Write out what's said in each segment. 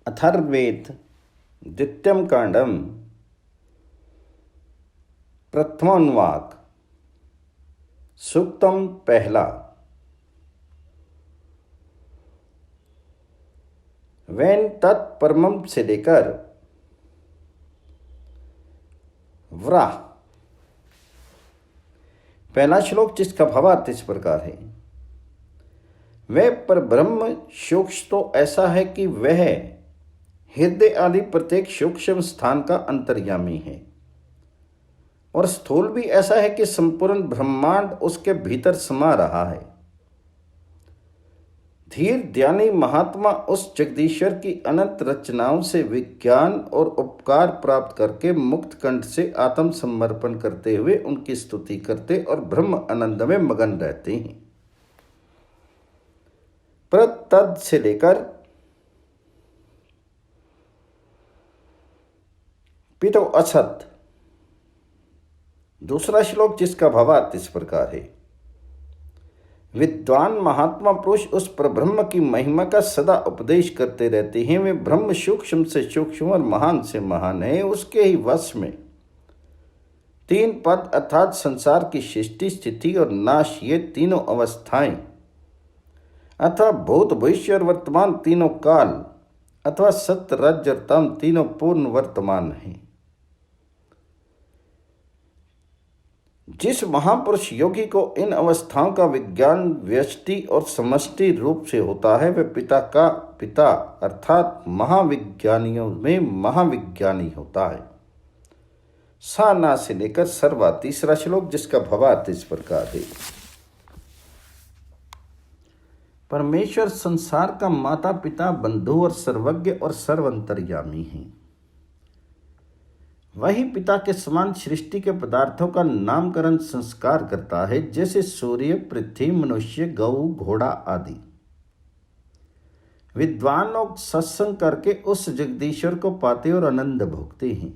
अथर्ववेद द्वितीयं कांडम प्रथमोन्वाक सूक्तम पहला। वेन तत्परमम से लेकर व्राह। पहला श्लोक जिसका भावार्थ इस प्रकार है। वह परब्रह्म सूक्ष्म तो ऐसा है कि वह हृदय आदि प्रत्येक सूक्ष्म स्थान का अंतर्यामी है, और स्थूल भी ऐसा है कि संपूर्ण ब्रह्मांड उसके भीतर समा रहा है। धीर ध्यानी महात्मा उस जगदीश्वर की अनंत रचनाओं से विज्ञान और उपकार प्राप्त करके मुक्त कंठ से आत्म समर्पण करते हुए उनकी स्तुति करते और ब्रह्म आनंद में मगन रहते हैं। प्रतद से लेकर पितो असत। दूसरा श्लोक जिसका भावार्थ इस प्रकार है। विद्वान महात्मा पुरुष उस परब्रह्म की महिमा का सदा उपदेश करते रहते हैं। वे ब्रह्म सूक्ष्म से सूक्ष्म और महान से महान है। उसके ही वश में तीन पद अर्थात संसार की सृष्टि, स्थिति और नाश, ये तीनों अवस्थाएं अथवा भूत भविष्य और वर्तमान तीनों काल अथवा सत्य रज और तम तीनों पूर्ण वर्तमान हैं। जिस महापुरुष योगी को इन अवस्थाओं का विज्ञान व्यष्टि और समष्टि रूप से होता है, वह पिता का पिता अर्थात महाविज्ञानियों में महाविज्ञानी होता है। साना से लेकर सर्वा। तीसरा श्लोक जिसका भावार्थ इस प्रकार है। परमेश्वर संसार का माता पिता, बंधु और सर्वज्ञ और सर्वंतर्यामी है। वही पिता के समान सृष्टि के पदार्थों का नामकरण संस्कार करता है, जैसे सूर्य, पृथ्वी, मनुष्य, गौ, घोड़ा आदि। विद्वान लोग सत्संग करके उस जगदीश्वर को पाते और आनंद भोगते हैं।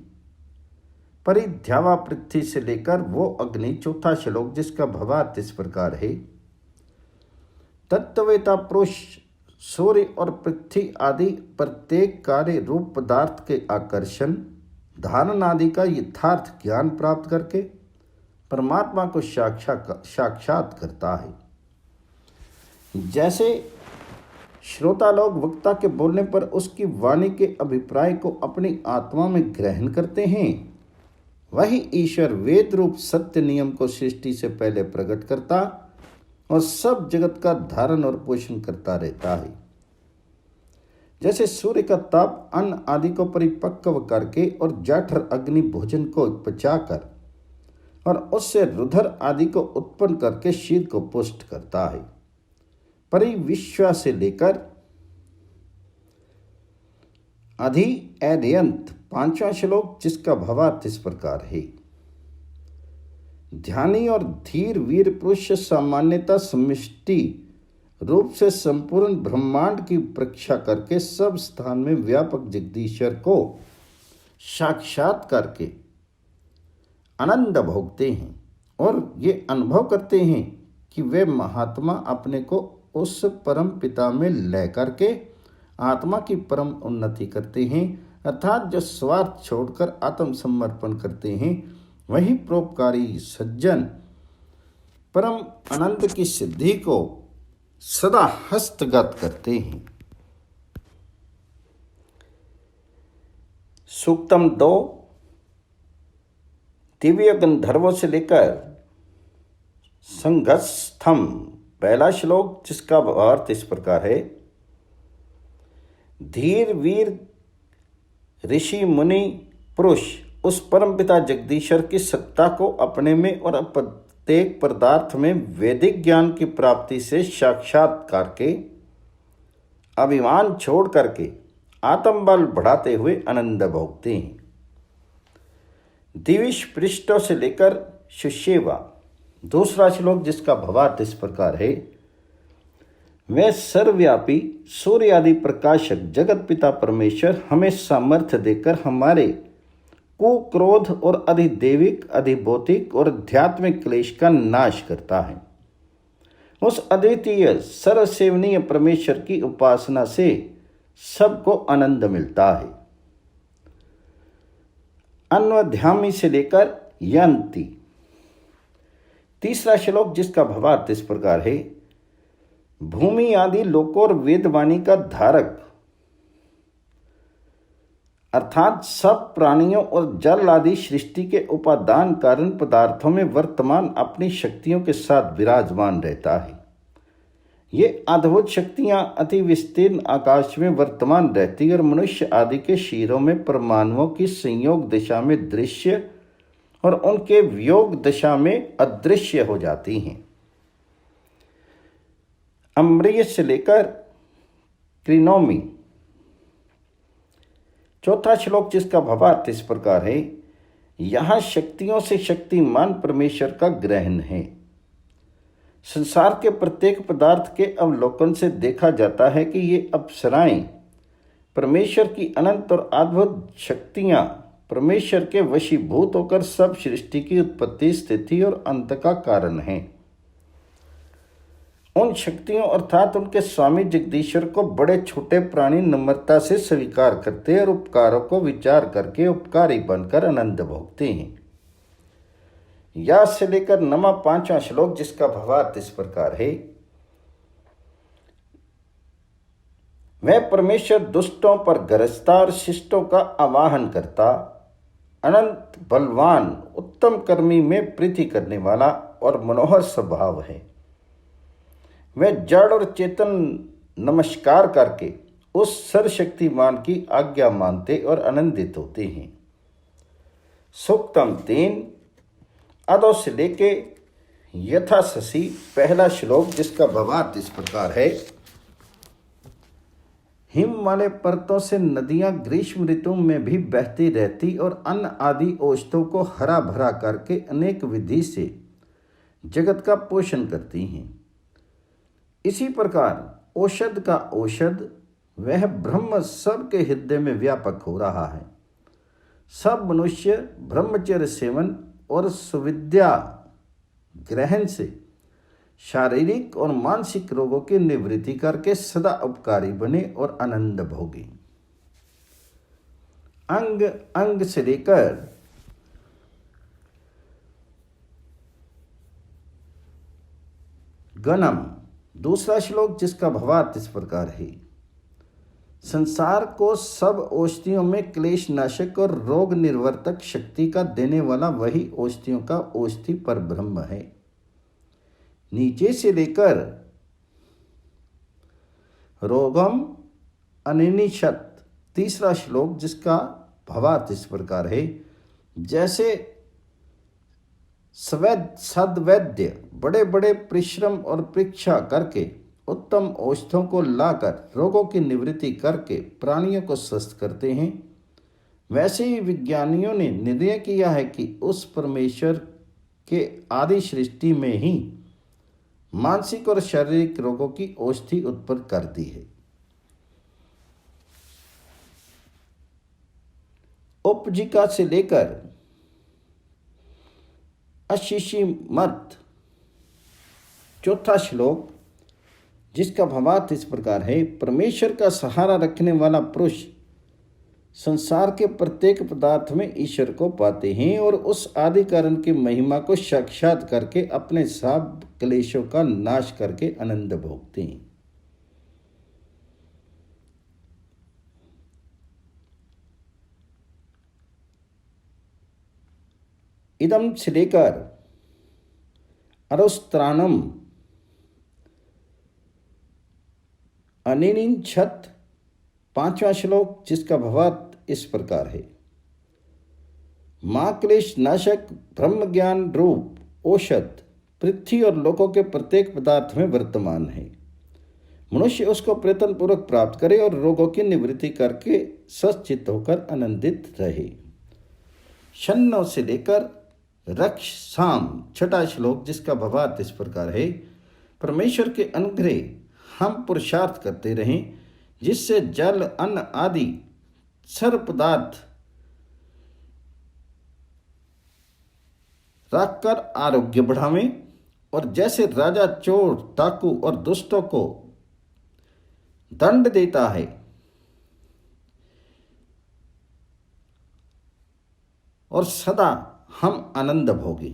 परिध्यावा पृथ्वी से लेकर वो अग्नि। चौथा श्लोक जिसका भावार्थ इस प्रकार है। तत्ववेता पुरुष सूर्य और पृथ्वी आदि प्रत्येक कार्य रूप पदार्थ के आकर्षण, धारण आदि का यथार्थ ज्ञान प्राप्त करके परमात्मा को साक्षात करता है। जैसे श्रोता लोग वक्ता के बोलने पर उसकी वाणी के अभिप्राय को अपनी आत्मा में ग्रहण करते हैं, वही ईश्वर वेद रूप सत्य नियम को सृष्टि से पहले प्रकट करता और सब जगत का धारण और पोषण करता रहता है। जैसे सूर्य का ताप अन्न आदि को परिपक्व करके और जठर अग्नि भोजन को पचाकर और उससे रुधिर आदि को उत्पन्न करके शीत को पुष्ट करता है। परिविश्वा से लेकर अधि एर्यंत। पांचवा श्लोक जिसका भावार्थ इस प्रकार है। ध्यानी और धीर वीर पुरुष सामान्यतः समष्टि रूप से संपूर्ण ब्रह्मांड की परीक्षा करके सब स्थान में व्यापक जगदीश्वर को साक्षात करके आनंद भोगते हैं और ये अनुभव करते हैं कि वे महात्मा अपने को उस परम पिता में ले करके आत्मा की परम उन्नति करते हैं, अर्थात जो स्वार्थ छोड़कर आत्म समर्पण करते हैं, वही परोपकारी सज्जन परम आनंद की सिद्धि को सदा हस्तगत करते हैं। सूक्तम 2 दिव्य गंधर्वों से लेकर संघस्थम। पहला श्लोक जिसका अर्थ इस प्रकार है। धीर वीर ऋषि मुनि पुरुष उस परम पिता जगदीश्वर की सत्ता को अपने में और प्रत्येक पदार्थ में वैदिक ज्ञान की प्राप्ति से साक्षात करके अभिमान छोड़ करके आत्मबल बढ़ाते हुए आनंद भोगते हैं। दिविश पृष्ठों से लेकर सुषेवा। दूसरा श्लोक जिसका भावार्थ इस प्रकार है। वह सर्वव्यापी सूर्य आदि प्रकाशक जगत पिता परमेश्वर हमें सामर्थ्य देकर हमारे कुक्रोध और अधिदैविक, अधिभौतिक और आध्यात्मिक क्लेश का नाश करता है। उस अद्वितीय सर्वसेवनीय परमेश्वर की उपासना से सबको आनंद मिलता है। अन्वध्यामी से लेकर यंती। तीसरा श्लोक जिसका भावार्थ इस प्रकार है, भूमि आदि लोकों और वेदवाणी का धारक अर्थात सब प्राणियों और जल आदि सृष्टि के उपादान कारण पदार्थों में वर्तमान अपनी शक्तियों के साथ विराजमान रहता है। ये अद्भुत शक्तियां अति विस्तीर्ण आकाश में वर्तमान रहती और मनुष्य आदि के शिरों में परमाणुओं की संयोग दिशा में दृश्य और उनके वियोग दशा में अदृश्य हो जाती हैं। अम्बरीय से लेकर क्रिनोमी। चौथा श्लोक जिसका भावार्थ इस प्रकार है, यहाँ शक्तियों से शक्तिमान परमेश्वर का ग्रहण है। संसार के प्रत्येक पदार्थ के अवलोकन से देखा जाता है कि ये अप्सराएं परमेश्वर की अनंत और अद्भुत शक्तियां परमेश्वर के वशीभूत होकर सब सृष्टि की उत्पत्ति, स्थिति और अंत का कारण हैं। उन शक्तियों अर्थात उनके स्वामी जगदीश्वर को बड़े छोटे प्राणी नम्रता से स्वीकार करते और उपकारों को विचार करके उपकारी बनकर आनंद भोगते हैं। या से लेकर नमा पांचवा श्लोक जिसका भावार्थ इस प्रकार है, वह परमेश्वर दुष्टों पर गरजता और शिष्टों का आवाहन करता, अनंत बलवान, उत्तम कर्मी में प्रीति करने वाला और मनोहर स्वभाव है। वह जड़ और चेतन नमस्कार करके उस सर्वशक्तिमान की आज्ञा मानते और आनंदित होते हैं। सूक्तम 3 अधो से लेके यथा शशि। पहला श्लोक जिसका भावार्थ इस प्रकार है, हिम वाले पर्वतों से नदियां ग्रीष्म ऋतु में भी बहती रहती और अन्न आदि औषधों को हरा भरा करके अनेक विधि से जगत का पोषण करती हैं। इसी प्रकार औषध का औषध वह ब्रह्म सबके हृदय में व्यापक हो रहा है। सब मनुष्य ब्रह्मचर्य सेवन और सुविद्या ग्रहण से शारीरिक और मानसिक रोगों की निवृत्ति करके सदा उपकारी बने और आनंद भोगे। अंग अंग से लेकर गणम। दूसरा श्लोक जिसका भावार्थ इस प्रकार है, संसार को सब औषधियों में क्लेश नाशक और रोग निवर्तक शक्ति का देने वाला वही औषधियों का औषधि पर ब्रह्म है। नीचे से लेकर रोगम अनिनिशत। तीसरा श्लोक जिसका भावार्थ इस प्रकार है, जैसे सद्वैद्य बड़े बड़े परिश्रम और परीक्षा करके उत्तम औषधों को लाकर रोगों की निवृत्ति करके प्राणियों को स्वस्थ करते हैं, वैसे ही विज्ञानियों ने निर्णय किया है कि उस परमेश्वर के आदि सृष्टि में ही मानसिक और शारीरिक रोगों की औषधि उत्पन्न कर दी है। उपजीका से लेकर अशिशी मत। चौथा श्लोक जिसका भावार्थ इस प्रकार है, परमेश्वर का सहारा रखने वाला पुरुष संसार के प्रत्येक पदार्थ में ईश्वर को पाते हैं और उस आदि कारण की महिमा को साक्षात करके अपने सब क्लेशों का नाश करके आनंद भोगते हैं। इदम से लेकर अरुस्त्राणम अनिनिच्छत। पांचवा श्लोक जिसका भावार्थ इस प्रकार है, मां क्लेश नाशक ब्रह्म ज्ञान रूप औषध पृथ्वी और लोकों के प्रत्येक पदार्थ में वर्तमान है। मनुष्य उसको प्रयत्न पूर्वक प्राप्त करे और रोगों की निवृत्ति करके सचित होकर आनंदित रहे। शन्नों से लेकर रक्ष साम। छठा श्लोक जिसका भावार्थ इस प्रकार है, परमेश्वर के अनुग्रह हम पुरुषार्थ करते रहें जिससे जल अन्न आदि सर्व पदार्थ रखकर आरोग्य बढ़ावें और जैसे राजा चोर डाकू और दुष्टों को दंड देता है और सदा हम आनंद भोगी।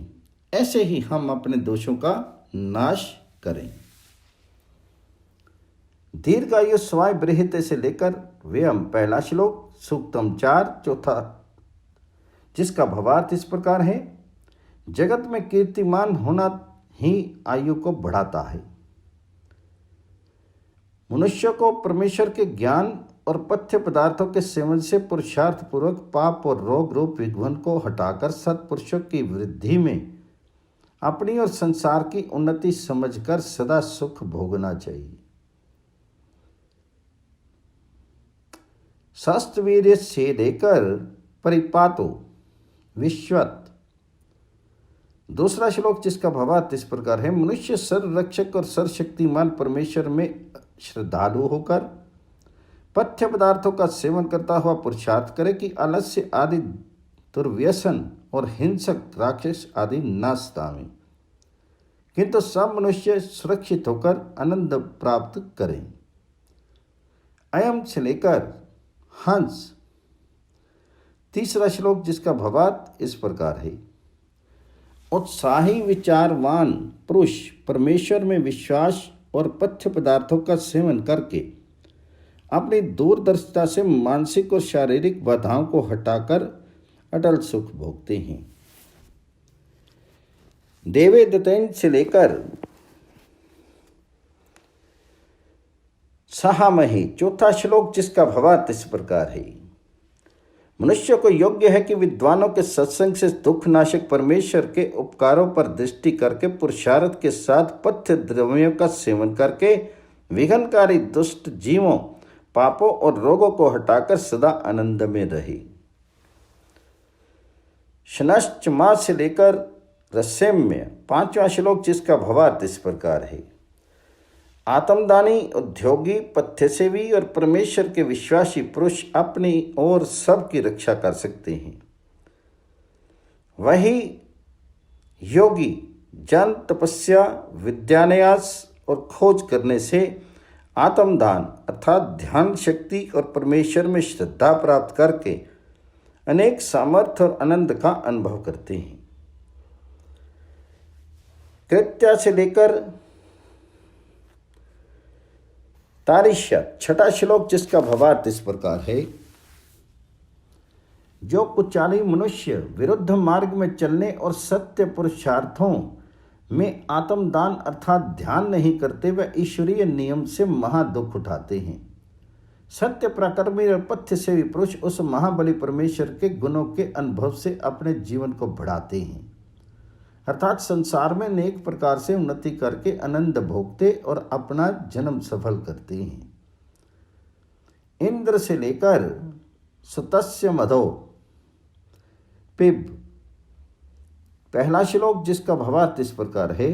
ऐसे ही हम अपने दोषों का नाश करें। दीर्घायु स्वाय बृहते से लेकर व्ययम पहला श्लोक सूक्तम 4 चौथा, जिसका भावार्थ इस प्रकार है। जगत में कीर्तिमान होना ही आयु को बढ़ाता है। मनुष्य को परमेश्वर के ज्ञान और पथ्य पदार्थों के सेवन से पुरुषार्थ पूर्वक पाप और रोग रूप विघ्न को हटाकर सत्पुरुषों की वृद्धि में अपनी और संसार की उन्नति समझकर सदा सुख भोगना चाहिए। शस्त्रवीर्य से लेकर परिपातो विश्वत, दूसरा श्लोक जिसका भावार्थ इस प्रकार है। मनुष्य सर्वरक्षक और सर्वशक्तिमान परमेश्वर में श्रद्धालु होकर पथ्य पदार्थों का सेवन करता हुआ पुरुषार्थ करे कि आलस्य आदि दुर्व्यसन और हिंसक राक्षस आदि नाश पावें, किंतु सब मनुष्य सुरक्षित होकर आनंद प्राप्त करें। अयम से लेकर हंस, तीसरा श्लोक जिसका भावार्थ इस प्रकार है। उत्साही विचारवान पुरुष परमेश्वर में विश्वास और पथ्य पदार्थों का सेवन करके अपनी दूरदर्शिता से मानसिक और शारीरिक बाधाओं को हटाकर अटल सुख भोगते हैं। देवे दत्तैन से लेकर सहामही, चौथा श्लोक जिसका भावार्थ इस प्रकार है। मनुष्य को योग्य है कि विद्वानों के सत्संग से दुख नाशक परमेश्वर के उपकारों पर दृष्टि करके पुरुषार्थ के साथ पथ्य द्रव्यों का सेवन करके विघ्नकारी दुष्ट जीवों, पापों और रोगों को हटाकर सदा आनंद में रहे। शनश्च मां से लेकर रस्यम्य, पांचवा श्लोक जिसका भावार्थ इस प्रकार है। आत्मदानी, उद्योगी, पथ्यसेवी और परमेश्वर के विश्वासी पुरुष अपनी और सबकी रक्षा कर सकते हैं। वही योगी जन तपस्या, विद्यान्यास और खोज करने से आत्मदान अर्थात ध्यान शक्ति और परमेश्वर में श्रद्धा प्राप्त करके अनेक सामर्थ्य और आनंद का अनुभव करते हैं। कृत्या से लेकर तारिष्य, छठा श्लोक जिसका भावार्थ इस प्रकार है। जो कुचाली मनुष्य विरुद्ध मार्ग में चलने और सत्य पुरुषार्थों में आत्मदान अर्थात ध्यान नहीं करते, वे ईश्वरीय नियम से महादुख उठाते हैं। सत्य प्राकर्मी और पथ्य सेवी पुरुष उस महाबली परमेश्वर के गुणों के अनुभव से अपने जीवन को बढ़ाते हैं, अर्थात संसार में अनेक प्रकार से उन्नति करके आनंद भोगते और अपना जन्म सफल करते हैं। इंद्र से लेकर सुतस्य मधो पिब, पहला श्लोक जिसका भावार्थ इस प्रकार है।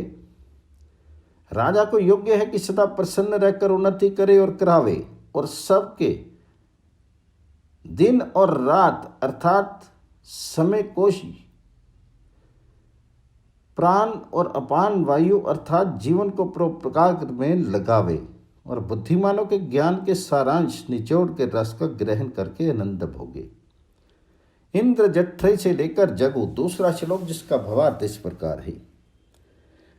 राजा को योग्य है कि सदा प्रसन्न रहकर उन्नति करे और करावे और सबके दिन और रात अर्थात समय कोश, प्राण और अपान वायु अर्थात जीवन को परोपकार में लगावे और बुद्धिमानों के ज्ञान के सारांश निचोड़ के रस का ग्रहण करके आनंद भोगे। इंद्र जठ्ठई से लेकर जगु, दूसरा श्लोक जिसका भावार्थ इस प्रकार है।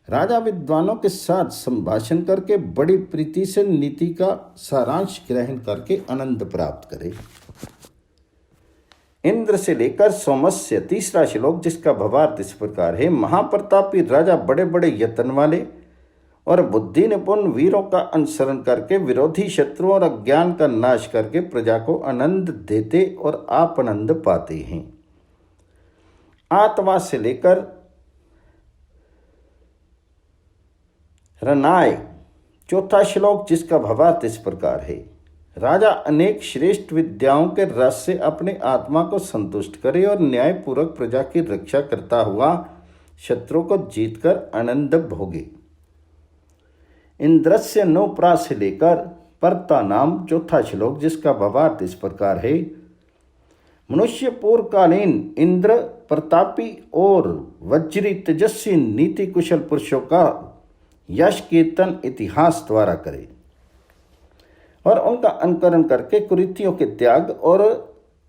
राजा विद्वानों के साथ संभाषण करके बड़ी प्रीति से नीति का सारांश ग्रहण करके आनंद प्राप्त करे। इंद्र से लेकर सोमस्य, तीसरा श्लोक जिसका भावार्थ इस प्रकार है। महाप्रतापी राजा बड़े बड़े यत्न वाले और बुद्धि निपुण वीरों का अनुसरण करके विरोधी शत्रुओं और अज्ञान का नाश करके प्रजा को आनंद देते और आप आनंद पाते हैं। आत्मा से लेकर रनाय, चौथा श्लोक जिसका भावार्थ इस प्रकार है। राजा अनेक श्रेष्ठ विद्याओं के रस से अपने आत्मा को संतुष्ट करे और न्यायपूर्वक प्रजा की रक्षा करता हुआ शत्रु को जीतकर आनंद भोगे। इंद्रस्य नौप्रा से लेकर परता नाम, चौथा श्लोक जिसका भावार्थ इस प्रकार है। मनुष्य पूर्वकालीन इंद्र प्रतापी और वज्री तेजस्वी नीति कुशल पुरुषों का यश कीर्तन इतिहास द्वारा करे और उनका अनुकरण करके कुरीतियों के त्याग और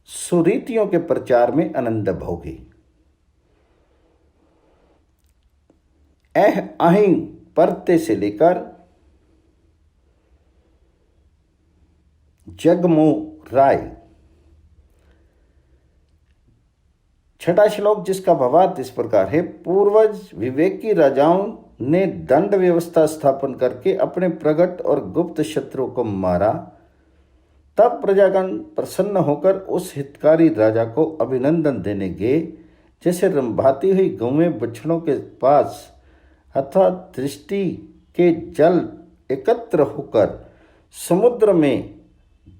सुरीतियों के प्रचार में आनंद भोगे। अहीं परते से लेकर जगमो राय। छठा श्लोक जिसका भावार्थ इस प्रकार है। पूर्वज विवेकी राजाओं ने दंड व्यवस्था स्थापन करके अपने प्रकट और गुप्त शत्रुओं को मारा। तब प्रजागण प्रसन्न होकर उस हितकारी राजा को अभिनंदन देने गए। जैसे रंभाती हुई गौएं बछड़ों के पास अथवा दृष्टि के जल एकत्र होकर समुद्र में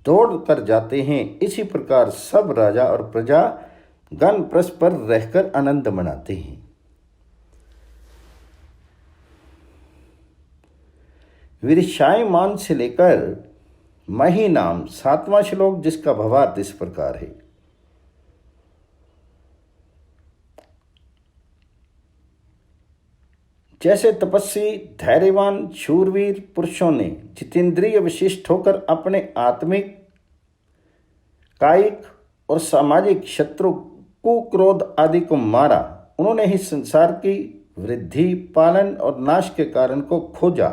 दौड़ कर जाते हैं, इसी प्रकार सब राजा और प्रजा गण परस्पर रहकर आनंद मनाते हैं। विरशायमान से लेकर मही नाम 7वां श्लोक जिसका भावार्थ इस प्रकार है। जैसे तपस्वी धैर्यवान शूरवीर पुरुषों ने जितेंद्रिय विशिष्ट होकर अपने आत्मिक, कायिक और सामाजिक शत्रु कुक्रोध आदि को मारा, उन्होंने ही संसार की वृद्धि, पालन और नाश के कारण को खोजा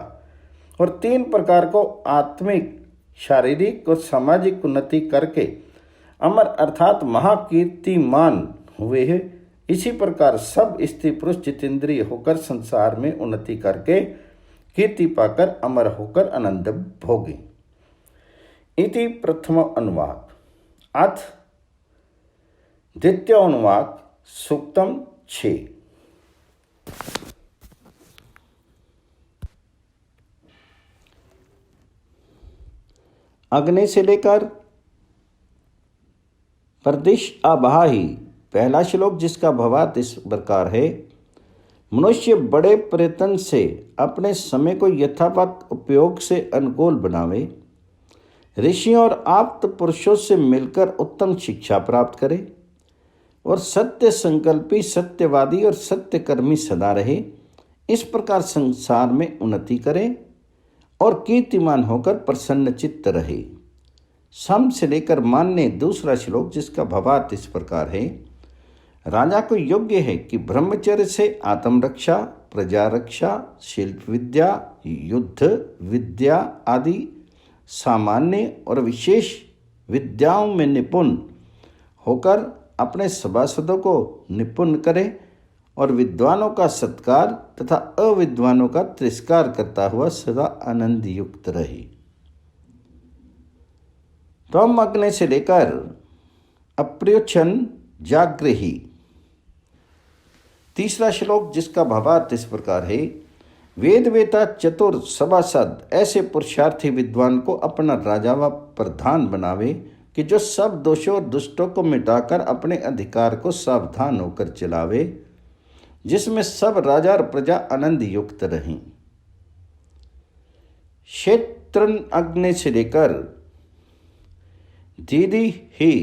और 3 प्रकार को आत्मिक, शारीरिक और सामाजिक उन्नति करके अमर अर्थात महाकीर्तिमान हुए हैं। इसी प्रकार सब स्त्री पुरुष जितेंद्रिय होकर संसार में उन्नति करके कीर्ति पाकर अमर होकर आनंद भोगे। इति प्रथम अनुवाक। अथ द्वितीय अनुवाक सूक्तम 6। अग्नि से लेकर परदिश आबाही। पहला श्लोक जिसका भावार्थ इस प्रकार है। मनुष्य बड़े प्रयत्न से अपने समय को यथावत उपयोग से अनुकूल बनावे, ऋषियों और आप्त पुरुषों से मिलकर उत्तम शिक्षा प्राप्त करे और सत्य संकल्पी, सत्यवादी और सत्यकर्मी सदा रहे। इस प्रकार संसार में उन्नति करे और कीर्तिमान होकर प्रसन्न चित्त रहे। सम से लेकर मान्य दूसरा श्लोक जिसका भावार्थ इस प्रकार है। राजा को योग्य है कि ब्रह्मचर्य से आत्मरक्षा, प्रजा रक्षा, शिल्प विद्या, युद्ध विद्या आदि सामान्य और विशेष विद्याओं में निपुण होकर अपने सभासदों को निपुण करे और विद्वानों का सत्कार तथा अविद्वानों का तिरस्कार करता हुआ सदा आनंद युक्त रहे। त्वम अग्नि से लेकर अप्रयोच्छन जागृही। तीसरा श्लोक जिसका भावार्थ इस प्रकार है। वेद वेता चतुर सभासद ऐसे पुरुषार्थी विद्वान को अपना राजा व प्रधान बनावे कि जो सब दोषों और दुष्टों को मिटाकर अपने अधिकार को सावधान होकर चलावे, जिसमें सब राजा और प्रजा आनंद युक्त रहें। क्षेत्रन अग्नि से लेकर दीदी ही।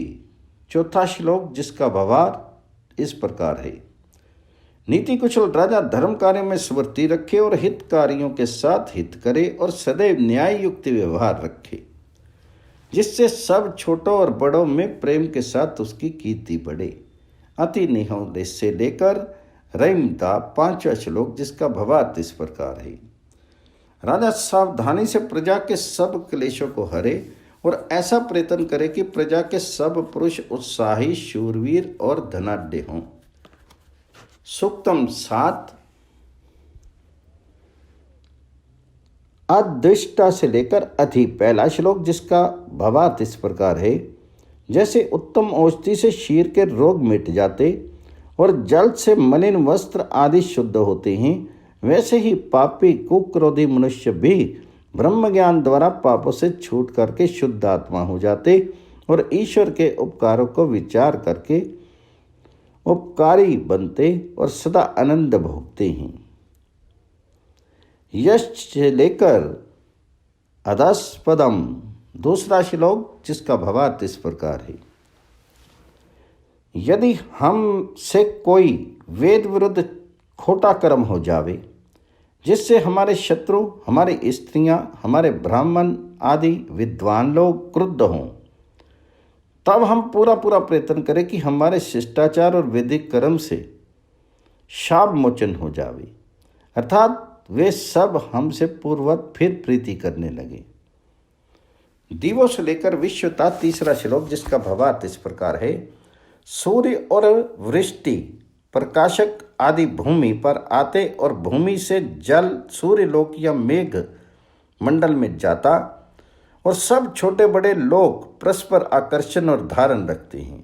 चौथा श्लोक जिसका भावार्थ इस प्रकार है। नीति कुशल राजा धर्म कार्य में स्मृति रखे और हितकारियों के साथ हित करे और सदैव न्याय युक्त व्यवहार रखे, जिससे सब छोटों और बड़ों में प्रेम के साथ उसकी कीर्ति बढ़े। अति निहोदय से लेकर रैमदा 5वां श्लोक जिसका भावार्थ इस प्रकार है। राजा सावधानी से प्रजा के सब क्लेशों को हरे और ऐसा प्रयत्न करे कि प्रजा के सब पुरुष उत्साही, शूरवीर और धनाढ्य हों। सूक्तम 7। अदृष्टा से लेकर अधि। पहला श्लोक जिसका भावार्थ इस प्रकार है। जैसे उत्तम औषधि से शीर के रोग मिट जाते और जल से मलिन वस्त्र आदि शुद्ध होते हैं, वैसे ही पापी कुक्रोधी मनुष्य भी ब्रह्म ज्ञान द्वारा पापों से छूट करके शुद्ध आत्मा हो जाते और ईश्वर के उपकारों को विचार करके उपकारी बनते और सदा आनंद भोगते हैं। यश से लेकर अधस्पदम। दूसरा श्लोक जिसका भावार्थ इस प्रकार है। यदि हम से कोई वेद विरुद्ध खोटा कर्म हो जावे, जिससे हमारे शत्रु, हमारी स्त्रियां, हमारे ब्राह्मण आदि विद्वान लोग क्रुद्ध हों, तब हम पूरा प्रयत्न करें कि हमारे शिष्टाचार और वैदिक कर्म से शाप मोचन हो जावे। अर्थात वे सब हमसे पूर्ववत फिर प्रीति करने लगे। दीवों से लेकर विश्व तक तीसरा श्लोक, जिसका भावार्थ इस प्रकार है। सूर्य और वृष्टि प्रकाशक आदि भूमि पर आते और भूमि से जल सूर्यलोक या मेघ मंडल में जाता और सब छोटे बड़े लोग परस्पर आकर्षण और धारण रखते हैं।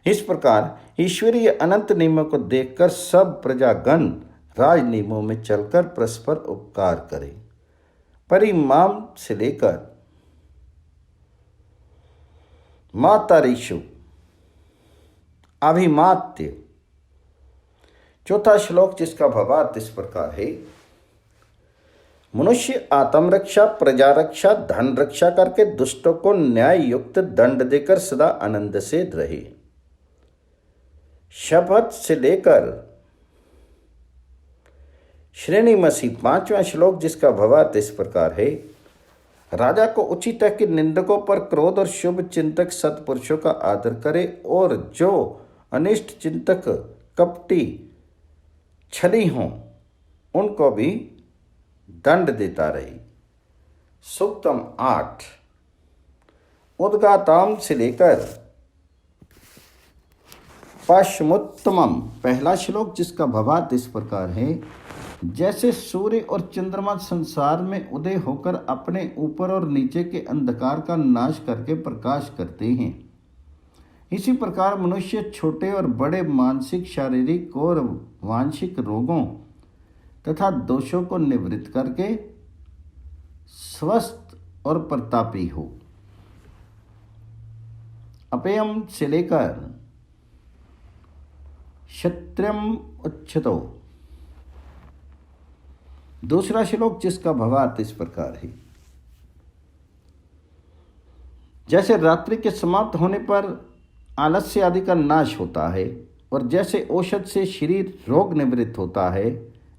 इस प्रकार ईश्वरीय अनंत नियमों को देखकर सब प्रजागण राज नियमों में चलकर परस्पर उपकार करें। परिमाम से लेकर मातारीषु अभिमात्य चौथा श्लोक, जिसका भावार्थ इस प्रकार है। मनुष्य आत्मरक्षा, प्रजा रक्षा, धन रक्षा करके दुष्टों को न्याय युक्त दंड देकर सदा आनंद से रहे। शपथ से लेकर श्रेणीमसी पांचवा श्लोक, जिसका भावार्थ इस प्रकार है। राजा को उचित है कि निंदकों पर क्रोध और शुभ चिंतक सत्पुरुषों का आदर करे और जो अनिष्ट चिंतक कपटी छली हों उनको भी दंड देता रहे। सूक्तम 8 उद्गाताम से लेकर पश्चिमोत्तमम पहला श्लोक, जिसका भावार्थ इस प्रकार है। जैसे सूर्य और चंद्रमा संसार में उदय होकर अपने ऊपर और नीचे के अंधकार का नाश करके प्रकाश करते हैं, इसी प्रकार मनुष्य छोटे और बड़े मानसिक, शारीरिक और वांशिक रोगों तथा दोषों को निवृत्त करके स्वस्थ और प्रतापी हो। अपेयम से लेकर क्षत्रियम उच्चतो दूसरा श्लोक, जिसका भावार्थ इस प्रकार है। जैसे रात्रि के समाप्त होने पर आलस्य आदि का नाश होता है और जैसे औषध से शरीर रोग निवृत्त होता है,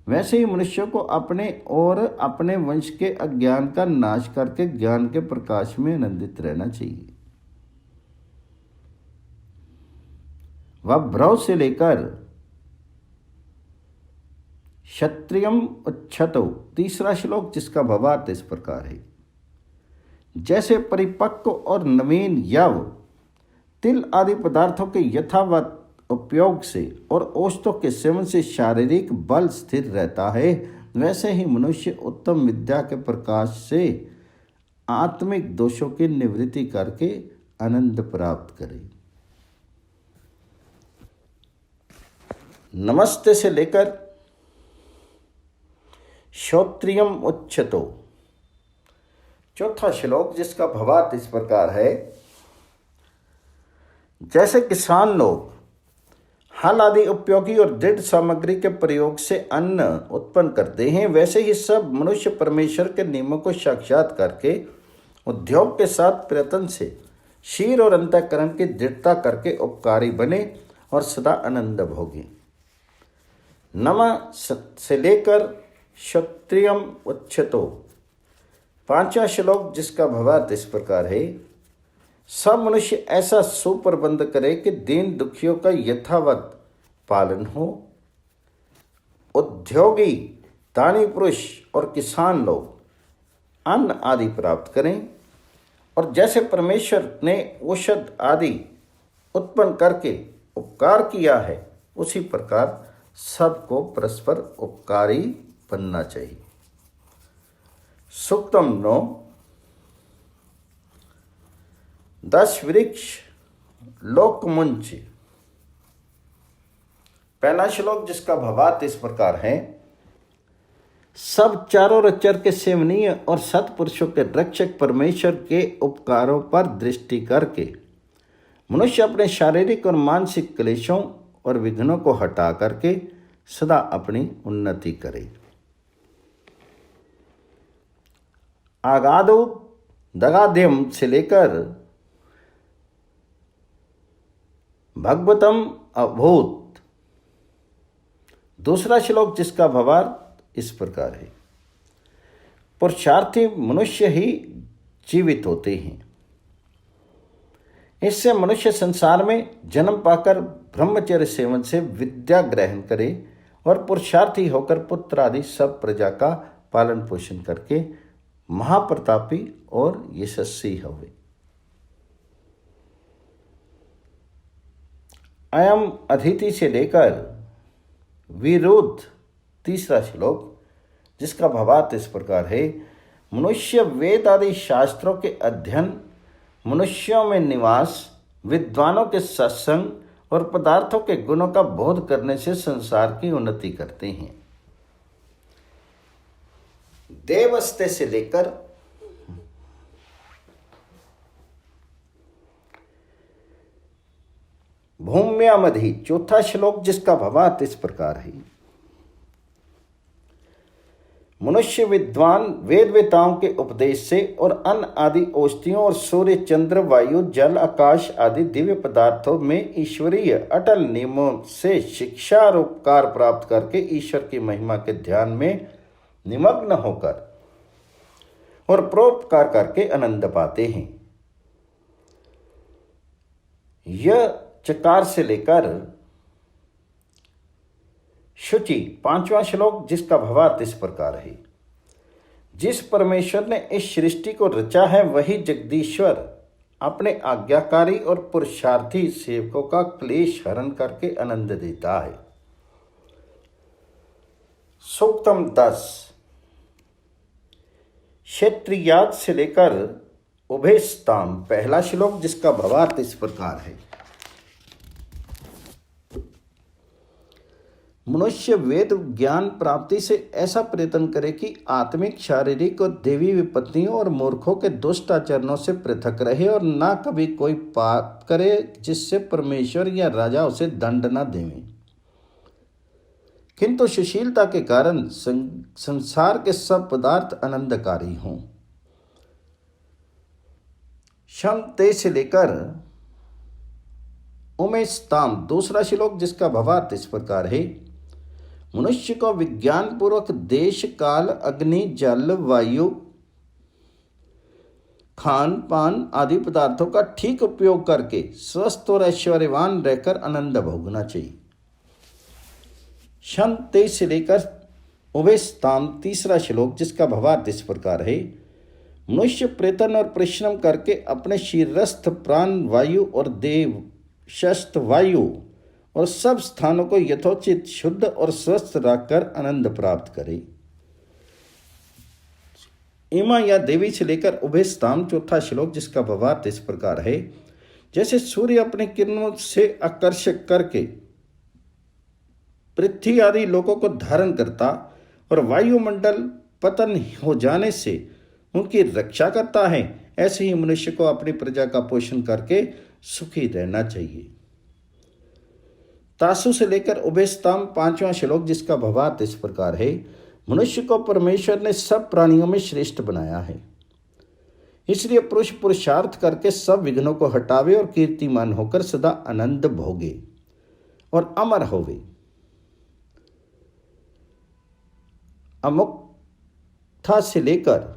वैसे ही मनुष्यों को अपने और अपने वंश के अज्ञान का नाश करके ज्ञान के प्रकाश में आनंदित रहना चाहिए। वह भ्रव से लेकर क्षत्रियम उच्चतो तीसरा श्लोक, जिसका भावार्थ इस प्रकार है। जैसे परिपक्व और नवीन यव तिल आदि पदार्थों के यथावत उपयोग से और औषधों के सेवन से शारीरिक बल स्थिर रहता है, वैसे ही मनुष्य उत्तम विद्या के प्रकाश से आत्मिक दोषों की निवृत्ति करके आनंद प्राप्त करे। नमस्ते से लेकर श्रोत्रियम उच्चतो चौथा श्लोक, जिसका भावार्थ इस प्रकार है। जैसे किसान लोग हल आदि उपयोगी और दृढ़ सामग्री के प्रयोग से अन्न उत्पन्न करते हैं, वैसे ही सब मनुष्य परमेश्वर के नियमों को साक्षात करके उद्योग के साथ प्रयत्न से शीर और अंतःकरण की दृढ़ता करके उपकारी बने और सदा आनंद भोगे। नमः से लेकर क्षत्रियम उच्चतो पांचवा श्लोक, जिसका भावार्थ इस प्रकार है। सब मनुष्य ऐसा सुप्रबंध करे कि दीन दुखियों का यथावत पालन हो। उद्योगी, दानी पुरुष और किसान लोग अन्न आदि प्राप्त करें और जैसे परमेश्वर ने औषध आदि उत्पन्न करके उपकार किया है, उसी प्रकार सबको परस्पर उपकारी बनना चाहिए। सूक्तम 9 10 वृक्ष लोकमुंच पहला श्लोक, जिसका भावार्थ इस प्रकार है। सब चारों रचर के सेवनीय और सत्पुरुषों के रक्षक परमेश्वर के उपकारों पर दृष्टि करके मनुष्य अपने शारीरिक और मानसिक क्लेशों और विघ्नों को हटा करके सदा अपनी उन्नति करे। आगादो दगाद्यम से लेकर भगवतम अभूत दूसरा श्लोक, जिसका भावार्थ इस प्रकार है। पुरुषार्थी मनुष्य ही जीवित होते हैं। इससे मनुष्य संसार में जन्म पाकर ब्रह्मचर्य सेवन से विद्या ग्रहण करे और पुरुषार्थी होकर पुत्र आदि सब प्रजा का पालन पोषण करके महाप्रतापी और यशस्वी होवे। अयम अदिति से लेकर विरुद्ध तीसरा श्लोक, जिसका भावार्थ इस प्रकार है। मनुष्य वेद आदि शास्त्रों के अध्ययन, मनुष्यों में निवास, विद्वानों के सत्संग और पदार्थों के गुणों का बोध करने से संसार की उन्नति करते हैं। देवस्ते से लेकर भूम्यामधि चौथा श्लोक, जिसका भावार्थ इस प्रकार है। मनुष्य विद्वान वेद वेताओं के उपदेश से और अन्न आदि औषधियों और सूर्य चंद्र वायु जल आकाश आदि दिव्य पदार्थों में ईश्वरीय अटल नियमों से शिक्षा और उपकार प्राप्त करके ईश्वर की महिमा के ध्यान में निमग्न होकर और परोपकार करके आनंद पाते हैं। यह चकार से लेकर शुचि पांचवा श्लोक, जिसका भावार्थ इस प्रकार है। जिस परमेश्वर ने इस सृष्टि को रचा है वही जगदीश्वर अपने आज्ञाकारी और पुरुषार्थी सेवकों का क्लेश हरण करके आनंद देता है। सूक्तम 10 क्षेत्रियाद से लेकर उभयस्ताम पहला श्लोक, जिसका भावार्थ इस प्रकार है। मनुष्य वेद ज्ञान प्राप्ति से ऐसा प्रयत्न करे कि आत्मिक, शारीरिक और देवी विपत्तियों और मूर्खों के दुष्ट आचरणों से पृथक रहे और ना कभी कोई पाप करे जिससे परमेश्वर या राजा उसे दंड न देवे, किंतु सुशीलता के कारण संसार के सब पदार्थ आनंदकारी हों। शम ते से लेकर उमेशताम दूसरा श्लोक, जिसका भावार्थ इस प्रकार है। मनुष्य को विज्ञान पूर्वक देश काल अग्नि जल वायु खान पान आदि पदार्थों का ठीक उपयोग करके स्वस्थ और ऐश्वर्यवान रहकर आनंद भोगना चाहिए। शन 23 से लेकर उभयस्ताम तीसरा श्लोक, जिसका भावार्थ इस प्रकार है। मनुष्य प्रयत्न और परिश्रम करके अपने शीरस्थ प्राण वायु और देव शस्त वायु और सब स्थानों को यथोचित शुद्ध और स्वस्थ रखकर आनंद प्राप्त करे। इमा या देवी से लेकर उभयस्ताम चौथा श्लोक, जिसका भावार्थ इस प्रकार है। जैसे सूर्य अपने किरणों से आकर्षक करके पृथ्वी आदि लोगों को धारण करता और वायुमंडल पतन हो जाने से उनकी रक्षा करता है, ऐसे ही मनुष्य को अपनी प्रजा का पोषण करके सुखी रहना चाहिए। तासु से लेकर उभयस्ताम पांचवा श्लोक, जिसका भावार्थ इस प्रकार है। मनुष्य को परमेश्वर ने सब प्राणियों में श्रेष्ठ बनाया है, इसलिए पुरुष पुरुषार्थ करके सब विघ्नों को हटावे और कीर्तिमान होकर सदा आनंद भोगे और अमर होवे। अमुक्था से लेकर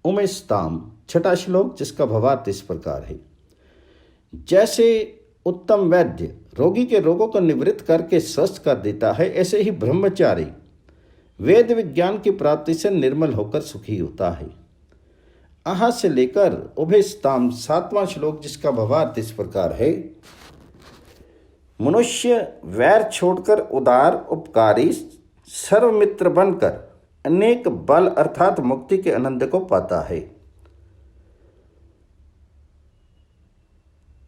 उमेशताम छठा श्लोक, जिसका भावार्थ इस प्रकार है। जैसे उत्तम वैद्य रोगी के रोगों को निवृत्त करके स्वस्थ कर देता है, ऐसे ही ब्रह्मचारी वेद विज्ञान की प्राप्ति से निर्मल होकर सुखी होता है। आहा से लेकर उभयस्ताम सातवां श्लोक, जिसका भावार्थ इस प्रकार है। मनुष्य वैर छोड़कर उदार उपकारी सर्वमित्र बनकर अनेक बल अर्थात मुक्ति के आनंद को पाता है।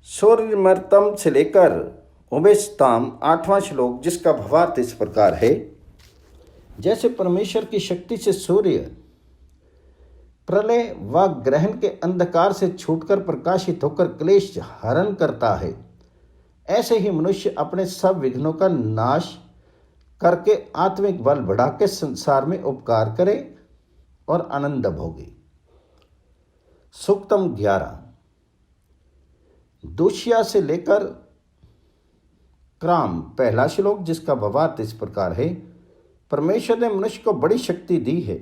सूर्यमर्तम से लेकर उभयस्ताम आठवां श्लोक, जिसका भावार्थ इस प्रकार है। जैसे परमेश्वर की शक्ति से सूर्य प्रलय व ग्रहण के अंधकार से छूटकर प्रकाशित होकर क्लेश हरण करता है, ऐसे ही मनुष्य अपने सब विघ्नों का नाश करके आत्मिक बल बढ़ा के संसार में उपकार करे और आनंद भोगे। सूक्तम 11 दूष्या से लेकर क्राम पहला श्लोक, जिसका भावार्थ इस प्रकार है। परमेश्वर ने मनुष्य को बड़ी शक्ति दी है।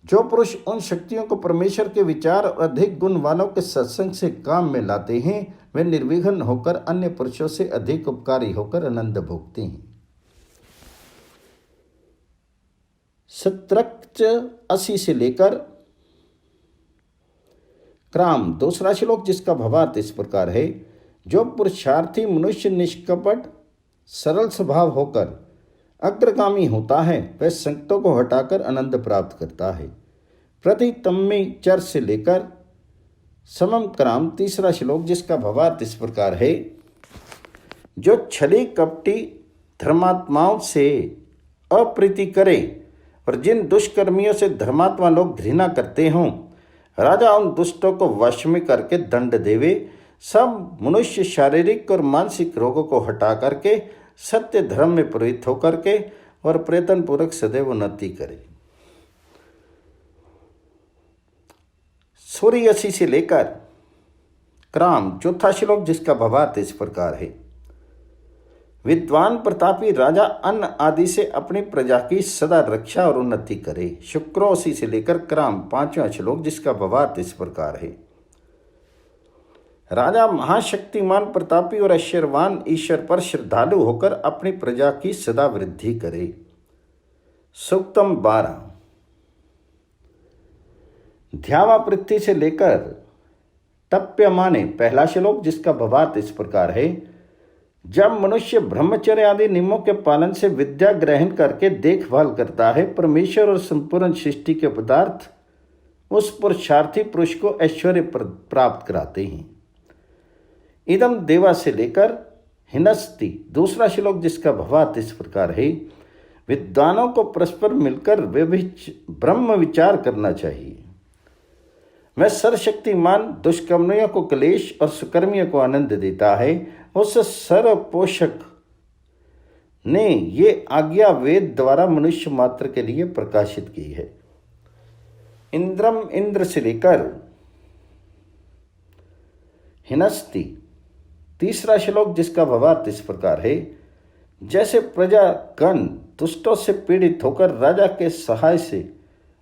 जो पुरुष उन शक्तियों को परमेश्वर के विचार और अधिक गुण वालों के सत्संग से काम में लाते हैं, वे निर्विघ्न होकर अन्य पुरुषों से अधिक उपकारी होकर आनंद भोगते हैं। सत्रक्त 80 से लेकर क्राम। दूसरा श्लोक जिसका भावार्थ इस प्रकार है। जो पुरुषार्थी मनुष्य निष्कपट सरल स्वभाव होकर अग्रगामी होता है वह संकटों को हटाकर आनंद प्राप्त करता है। प्रतितम्मी चर से लेकर समम क्राम। तीसरा श्लोक जिसका भावार्थ इस प्रकार है। जो छली कपटी धर्मात्माओं से अप्रीति करे और जिन दुष्कर्मियों से धर्मात्मा लोग घृणा करते हों, राजा उन दुष्टों को वश में करके दंड देवे। सब मनुष्य शारीरिक और मानसिक रोगों को हटा करके सत्य धर्म में प्रवृत्त होकर के और प्रयत्न पूर्वक सदैव उन्नति करे। सूर्य 80 से लेकर क्राम। चौथा श्लोक जिसका भावार्थ इस प्रकार है। विद्वान प्रतापी राजा अन्न आदि से अपनी प्रजा की सदा रक्षा और उन्नति करे। शुक्र 80 से लेकर क्राम। पांचवा श्लोक जिसका भावार्थ इस प्रकार है। राजा महाशक्तिमान प्रतापी और ऐश्वर्यवान ईश्वर पर श्रद्धालु होकर अपनी प्रजा की सदा वृद्धि करे। सूक्तम 12। ध्यावा पृथ्वी से लेकर तप्य माने। पहला श्लोक जिसका भावार्थ इस प्रकार है। जब मनुष्य ब्रह्मचर्य आदि नियमों के पालन से विद्या ग्रहण करके देखभाल करता है, परमेश्वर और संपूर्ण सृष्टि के पदार्थ उस पुरुषार्थी पुरुष को ऐश्वर्य प्राप्त कराते हैं। इदम देवा से लेकर हिनस्ति। दूसरा श्लोक जिसका भावार्थ इस प्रकार है। विद्वानों को परस्पर मिलकर ब्रह्म विचार करना चाहिए। मैं सर्वशक्तिमान दुष्कर्मियों को क्लेश और सुकर्मियों को आनंद देता है। उस सर्व पोषक ने ये आज्ञा वेद द्वारा मनुष्य मात्र के लिए प्रकाशित की है। इंद्रम इंद्र से लेकर हिनस्ति। तीसरा श्लोक जिसका भावार्थ इस प्रकार है। जैसे प्रजागण दुष्टों से पीड़ित होकर राजा के सहाय से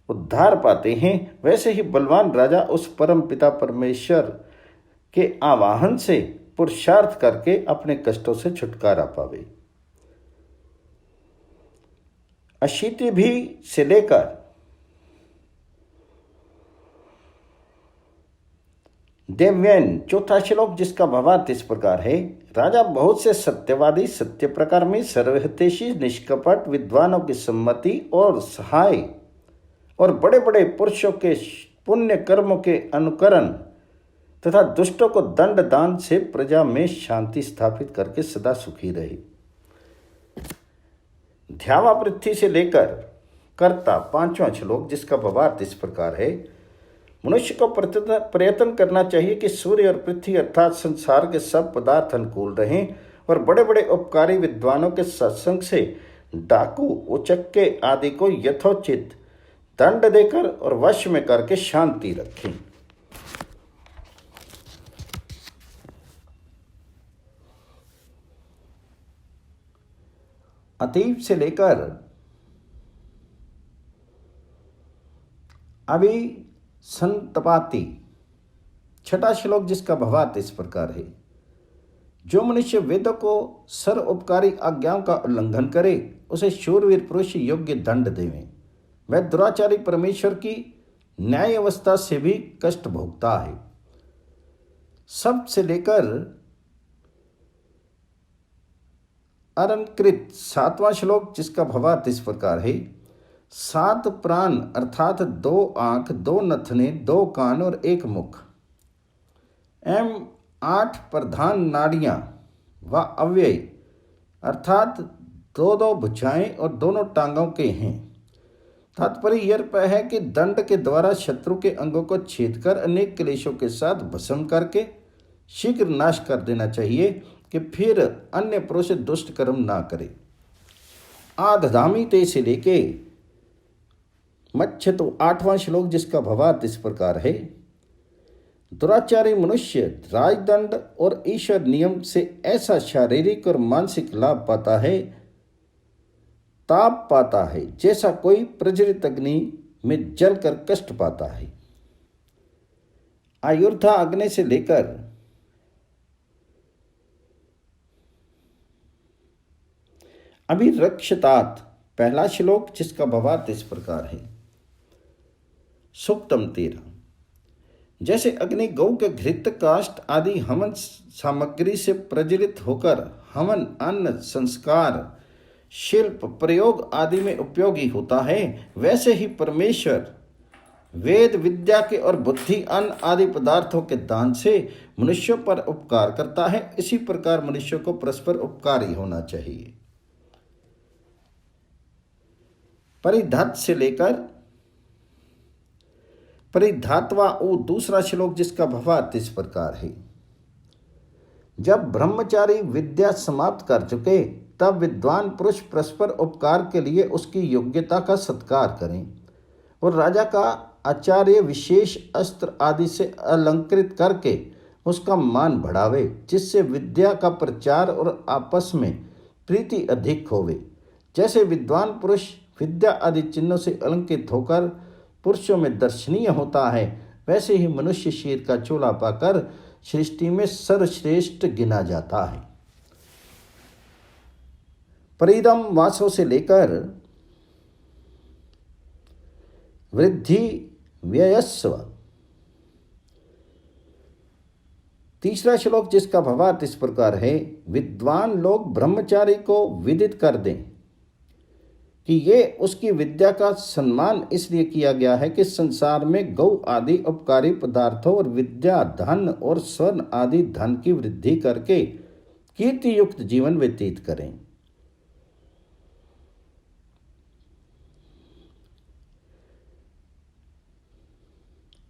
उद्धार पाते हैं, वैसे ही बलवान राजा उस परम पिता परमेश्वर के आवाहन से पुरुषार्थ करके अपने कष्टों से छुटकारा पावे। अशीति भी से लेकर देव्यन। चौथा श्लोक जिसका भावार्थ इस प्रकार है। राजा बहुत से सत्यवादी, सत्य प्रकार में सर्वहितैषी, निष्कपट, विद्वानों की सम्मति और सहाय और बड़े बड़े पुरुषों के पुण्य कर्मों के अनुकरण तथा दुष्टों को दंड दान से प्रजा में शांति स्थापित करके सदा सुखी रहे। ध्यावा पृथ्वी से लेकर कर्ता। पांचवा श्लोक जिसका भावार्थ इस प्रकार है। मनुष्य को प्रयत्न करना चाहिए कि सूर्य और पृथ्वी अर्थात संसार के सब पदार्थ अनुकूल रहें और बड़े बड़े उपकारी विद्वानों के सत्संग से डाकू, उचक्के आदि को यथोचित दंड देकर और वश में करके शांति रखें। अतीब से लेकर अभी संतपाती। छठा श्लोक जिसका भावार्थ इस प्रकार है। जो मनुष्य वेदों को सर्वोपकारी आज्ञाओं का उल्लंघन करे उसे शूरवीर पुरुष योग्य दंड देवें। वह दुराचारी परमेश्वर की न्याय अवस्था से भी कष्ट भोगता है। सब से लेकर अरनकृत। सातवां श्लोक जिसका भावार्थ इस प्रकार है। 7 प्राण अर्थात 2 आंख, 2 नथने, 2 कान और 1 मुख एवं 8 प्रधान नाड़ियां व अव्यय अर्थात 2 भुजाएं और दोनों टांगों के हैं। तात्पर्य यह है कि दंड के द्वारा शत्रु के अंगों को छेद कर अनेक क्लेशों के साथ भस्म करके शीघ्र नाश कर देना चाहिए कि फिर अन्य पुरुष दुष्ट कर्म ना करे। आधधामी ते से लेके मच्छ तो 8वां श्लोक जिसका भावार्थ इस प्रकार है। दुराचारी मनुष्य राजदंड और ईश्वर नियम से ऐसा शारीरिक और मानसिक लाभ पाता है, ताप पाता है, जैसा कोई प्रज्वलित अग्नि में जलकर कष्ट पाता है। आयुर्धा अग्नि से लेकर अभिरक्षतात। पहला श्लोक जिसका भावार्थ इस प्रकार है। सूक्तम 13। जैसे अग्नि गौ के घृत काष्ठ आदि हवन सामग्री से प्रज्वलित होकर हवन अन्न संस्कार शिल्प प्रयोग आदि में उपयोगी होता है, वैसे ही परमेश्वर वेद विद्या के और बुद्धि अन्न आदि पदार्थों के दान से मनुष्यों पर उपकार करता है। इसी प्रकार मनुष्यों को परस्पर उपकारी होना चाहिए। परिधत से लेकर परिधात्वा ओ दूसरा श्लोक जिसका भावार्थ इस प्रकार है। जब ब्रह्मचारी विद्या समाप्त कर चुके तब विद्वान पुरुष परस्पर उपकार के लिए उसकी योग्यता का सत्कार करें और राजा का आचार्य विशेष अस्त्र आदि से अलंकृत करके उसका मान बढ़ावे, जिससे विद्या का प्रचार और आपस में प्रीति अधिक होवे। जैसे विद्वान पुरुष विद्या आदि चिन्हों से अलंकृत होकर पुरुषों में दर्शनीय होता है, वैसे ही मनुष्य शीर का चोला पाकर सृष्टि में सर्वश्रेष्ठ गिना जाता है। परिदम वासों से लेकर वृद्धि व्ययस्व तीसरा श्लोक जिसका भावार्थ इस प्रकार है। विद्वान लोग ब्रह्मचारी को विदित कर दें कि ये उसकी विद्या का सम्मान इसलिए किया गया है कि संसार में गौ आदि उपकारी पदार्थों और विद्या धन और स्वर्ण आदि धन की वृद्धि करके कीर्ति युक्त जीवन व्यतीत करें।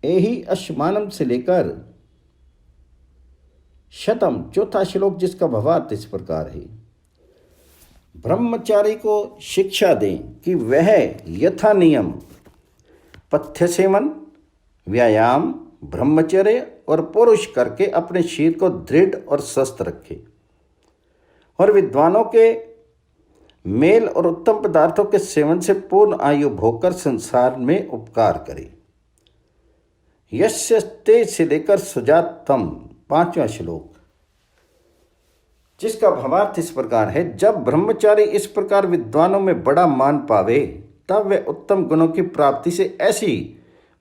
एहि अश्मानम से लेकर शतम चौथा श्लोक जिसका भावार्थ इस प्रकार है। ब्रह्मचारी को शिक्षा दें कि वह यथा नियम पथ्य सेवन व्यायाम ब्रह्मचर्य और पुरुष करके अपने शरीर को दृढ़ और स्वस्थ रखे और विद्वानों के मेल और उत्तम पदार्थों के सेवन से पूर्ण आयु भोगकर संसार में उपकार करे। यस्य ते से लेकर सुजातम पांचवा श्लोक जिसका भावार्थ इस प्रकार है। जब ब्रह्मचारी इस प्रकार विद्वानों में बड़ा मान पावे तब वह उत्तम गुणों की प्राप्ति से ऐसी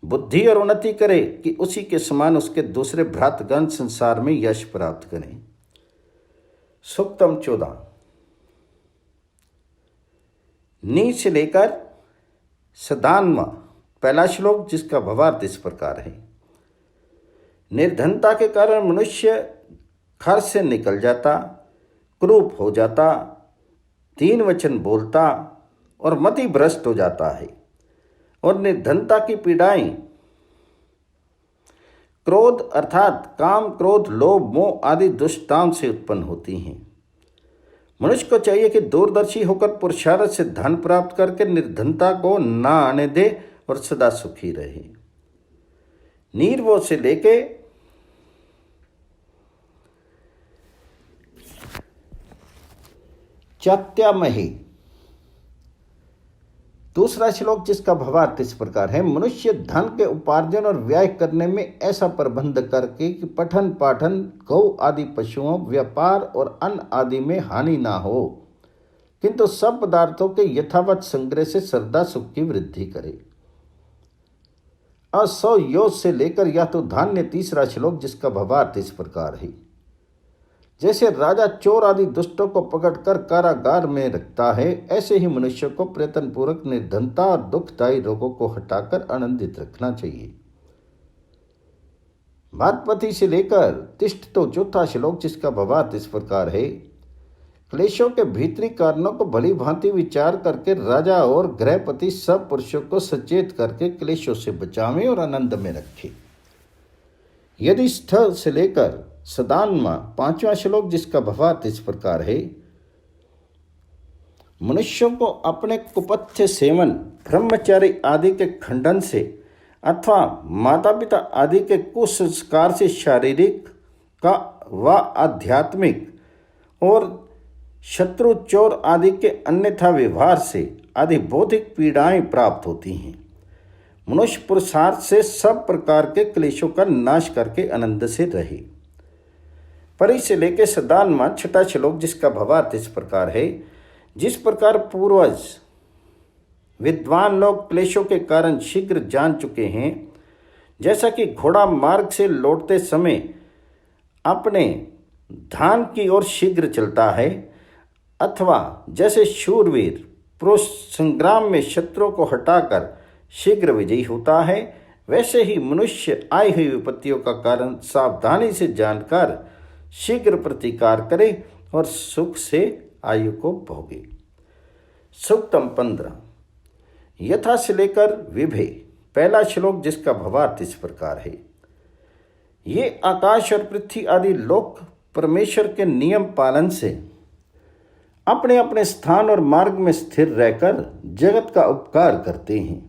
बुद्धि और उन्नति करे कि उसी के समान उसके दूसरे भ्रातगण संसार में यश प्राप्त करें। सूक्तम 14 नी से लेकर सदान्वा पहला श्लोक जिसका भावार्थ इस प्रकार है। निर्धनता के कारण मनुष्य घर से निकल जाता, क्रूप हो जाता, तीन वचन बोलता और मति भ्रष्ट हो जाता है और निर्धनता की पीड़ाएं क्रोध अर्थात काम क्रोध लोभ मोह आदि दुष्टाओं से उत्पन्न होती हैं। मनुष्य को चाहिए कि दूरदर्शी होकर पुरुषार्थ से धन प्राप्त करके निर्धनता को न आने दे और सदा सुखी रहे। नीरवो से लेके चात्यामही दूसरा श्लोक जिसका भावार्थ इस प्रकार है। मनुष्य धन के उपार्जन और व्यय करने में ऐसा प्रबंध करके कि पठन पाठन गौ आदि पशुओं व्यापार और अन्न आदि में हानि ना हो, किंतु सब पदार्थों के यथावत संग्रह से श्रद्धा सुख की वृद्धि करे। असौ योज से लेकर या तो धान्य तीसरा श्लोक जिसका भावार्थ इस प्रकार है। जैसे राजा चोर आदि दुष्टों को पकड़कर कारागार में रखता है, ऐसे ही मनुष्य को प्रयत्न पूर्वक निर्धनता और दुखदायी रोगों को हटाकर आनंदित रखना चाहिए। भातपति से लेकर तिष्ठ तो चौथा श्लोक जिसका भावार्थ इस प्रकार है। क्लेशों के भीतरी कारणों को भली भांति विचार करके राजा और गृहपति सब पुरुषों को सचेत करके क्लेशों से बचावें और आनंद में रखें। यदि स्थल से लेकर सदान्मा पांचवा श्लोक जिसका भावार्थ इस प्रकार है। मनुष्यों को अपने कुपथ्य सेवन ब्रह्मचारी आदि के खंडन से अथवा माता पिता आदि के कुसंस्कार से शारीरिक का व आध्यात्मिक और शत्रु चोर आदि के अन्यथा व्यवहार से आदि बौद्धिक पीड़ाएं प्राप्त होती हैं। मनुष्य पुरुषार्थ से सब प्रकार के क्लेशों का नाश करके आनंद से रहे। परि से लेकर सदान्मा छठा श्लोक जिसका भावार्थ इस प्रकार है। जिस प्रकार पूर्वज विद्वान लोग क्लेशों के कारण शीघ्र जान चुके हैं, जैसा कि घोड़ा मार्ग से लौटते समय अपने धान की ओर शीघ्र चलता है, अथवा जैसे शूरवीर पुरुष संग्राम में शत्रु को हटाकर शीघ्र विजयी होता है, वैसे ही मनुष्य आई हुई विपत्तियों का कारण सावधानी से जानकर शीघ्र प्रतिकार करे और सुख से आयु को भोगे। सूक्तम 15 यथा से लेकर विभे। पहला श्लोक, जिसका भावार्थ इस प्रकार है। ये आकाश और पृथ्वी आदि लोक परमेश्वर के नियम पालन से अपने अपने स्थान और मार्ग में स्थिर रहकर जगत का उपकार करते हैं।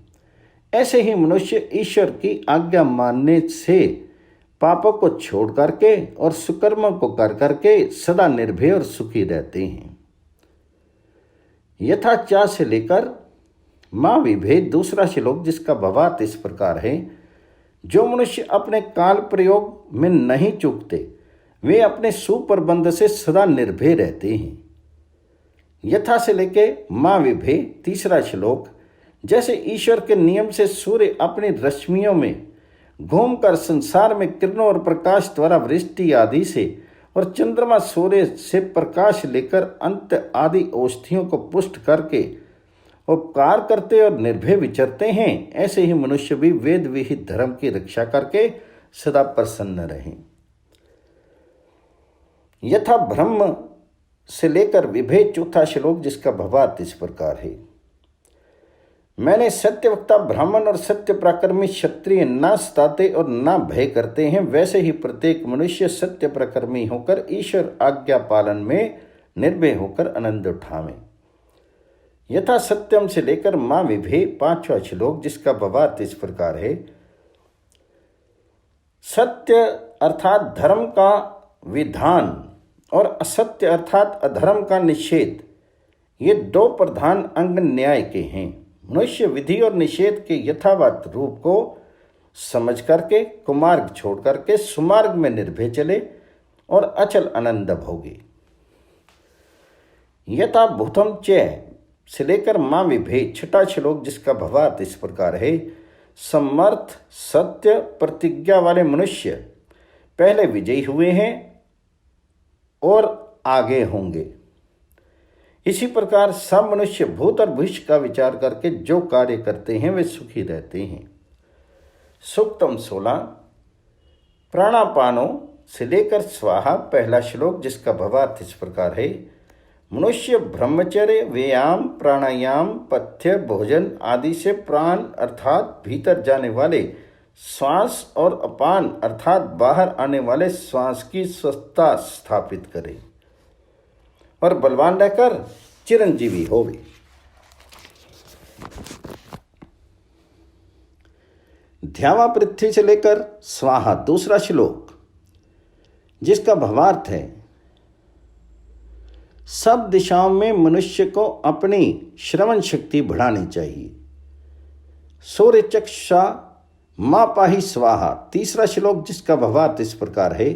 ऐसे ही मनुष्य ईश्वर की आज्ञा मानने से पापों को छोड़ करके और सुकर्मों को कर करके सदा निर्भय और सुखी रहते हैं। यथा चा से लेकर मां विभेद। दूसरा श्लोक, जिसका भावार्थ इस प्रकार है। जो मनुष्य अपने काल प्रयोग में नहीं चूकते, वे अपने सुप्रबंध से सदा निर्भय रहते हैं। यथा से लेके मां विभे। तीसरा श्लोक, जैसे ईश्वर के नियम से सूर्य अपनी रश्मियों में घूमकर संसार में किरणों और प्रकाश द्वारा वृष्टि आदि से, और चंद्रमा सूर्य से प्रकाश लेकर अंत आदि औषधियों को पुष्ट करके उपकार करते और निर्भय विचरते हैं, ऐसे ही मनुष्य भी वेद विहित धर्म की रक्षा करके सदा प्रसन्न रहें। यथा ब्रह्म से लेकर विभेद। चौथा श्लोक, जिसका भावार्थ इस प्रकार है। मैंने सत्यवक्ता ब्राह्मण और सत्य पराक्रमी क्षत्रिय ना सताते और ना भय करते हैं, वैसे ही प्रत्येक मनुष्य सत्य पराक्रमी होकर ईश्वर आज्ञा पालन में निर्भय होकर आनंद उठावे। यथा सत्यम से लेकर मां विभे। पांचवा श्लोक, जिसका भावार्थ इस प्रकार है। सत्य अर्थात धर्म का विधान और असत्य अर्थात अधर्म का निषेध, ये दो प्रधान अंग न्याय के हैं। मनुष्य विधि और निषेध के यथावत रूप को समझ करके कुमार्ग छोड़ करके सुमार्ग में निर्भय चले और अचल आनंद भोगे। यथा भूतम च से लेकर मां विभेद। छठा श्लोक, जिसका भावार्थ इस प्रकार है। समर्थ सत्य प्रतिज्ञा वाले मनुष्य पहले विजयी हुए हैं और आगे होंगे। इसी प्रकार सब मनुष्य भूत और भविष्य का विचार करके जो कार्य करते हैं वे सुखी रहते हैं। सूक्तम 16 प्राणापानों से लेकर स्वाहा। पहला श्लोक, जिसका भावार्थ इस प्रकार है। मनुष्य ब्रह्मचर्य व्यायाम प्राणायाम पथ्य भोजन आदि से प्राण अर्थात भीतर जाने वाले श्वास और अपान अर्थात बाहर आने वाले श्वास की स्वस्थता स्थापित करे और बलवान रहकर चिरंजीवी होवे। ध्यावा पृथ्वी से लेकर स्वाहा। दूसरा श्लोक, जिसका भावार्थ है। सब दिशाओं में मनुष्य को अपनी श्रवण शक्ति बढ़ानी चाहिए। सूर्य चक्षुषा मां पाही स्वाहा। तीसरा श्लोक, जिसका भावार्थ इस प्रकार है।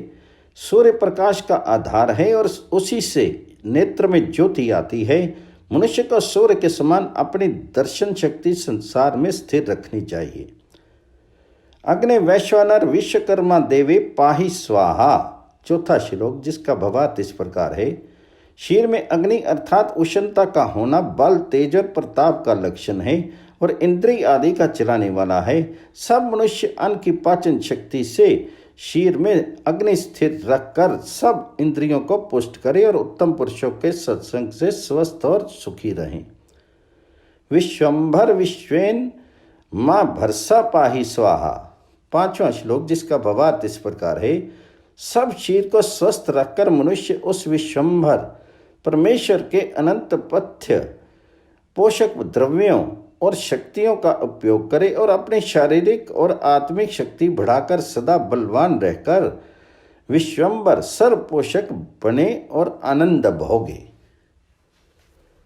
सूर्य प्रकाश का आधार है और उसी से नेत्र में ज्योति आती है। मनुष्य को सूर्य के समान अपनी दर्शन शक्ति संसार में स्थिर रखनी चाहिए। अग्नि वैश्वानर विश्वकर्मा देवे पाही स्वाहा। चौथा श्लोक, जिसका भावार्थ इस प्रकार है। शरीर में अग्नि अर्थात उष्णता का होना बल तेज और प्रताप का लक्षण है और इंद्रिय आदि का चलाने वाला है। सब मनुष्य अन्न की पाचन शक्ति से शरीर में अग्नि स्थिर रखकर सब इंद्रियों को पुष्ट करे और उत्तम पुरुषों के सत्संग से स्वस्थ और सुखी रहें। विश्वंभर विश्वेन मां भरसा पाही स्वाहा। पांचवा श्लोक, जिसका भावार्थ इस प्रकार है। सब शरीर को स्वस्थ रखकर मनुष्य उस विश्वंभर परमेश्वर के अनंत पथ्य पोषक द्रव्यों और शक्तियों का उपयोग करे और अपनी शारीरिक और आत्मिक शक्ति बढ़ाकर सदा बलवान रहकर विश्वंभर सर्व पोषक बने और आनंद भोगे।